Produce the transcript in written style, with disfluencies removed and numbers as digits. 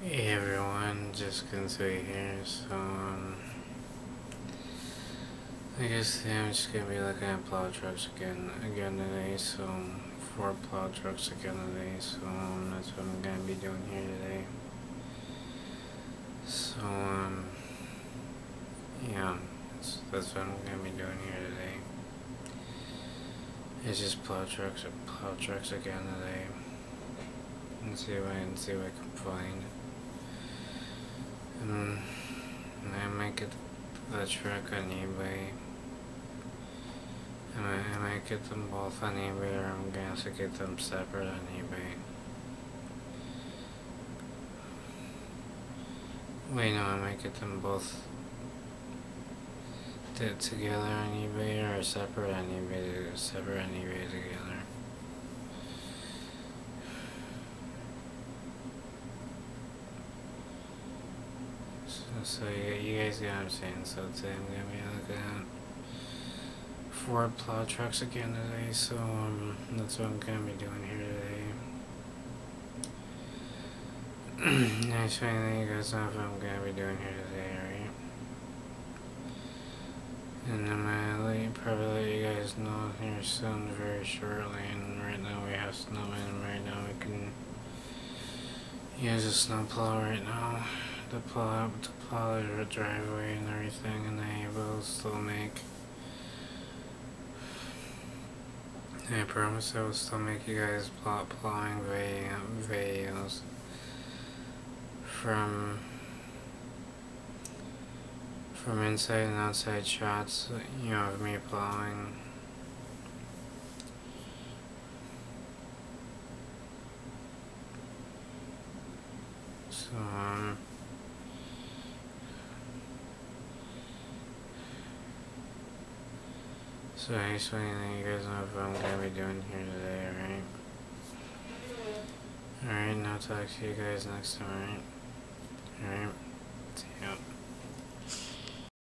Hey everyone, just Kinsui here. I guess today I'm just gonna be looking at plow trucks again today. So, 4 plow trucks again today. That's what I'm gonna be doing here today. Yeah, that's what I'm gonna be doing here today. It's just plow trucks again today. And see what I can find. I might get the truck on eBay. I might get them both on eBay, or I'm gonna have to get them separate on eBay. Wait, no, I might get them both together on eBay, or separate on eBay together. So you guys get what I'm saying. So today I'm gonna be looking at 4 plow trucks again today. That's what I'm gonna be doing here today. Nice finding you guys know what I'm gonna be doing here today, right? And I'm gonna probably let you guys know here soon, very shortly. And right now we have snow, and right now we can use a snow plow right now to plow the driveway and everything, and I will still make. I promise I will still make you guys plowing videos from inside and outside shots, of me plowing. So I just want to let you guys know what I'm gonna be doing here today, alright? Alright, and I'll talk to you guys next time, alright? Alright, see ya.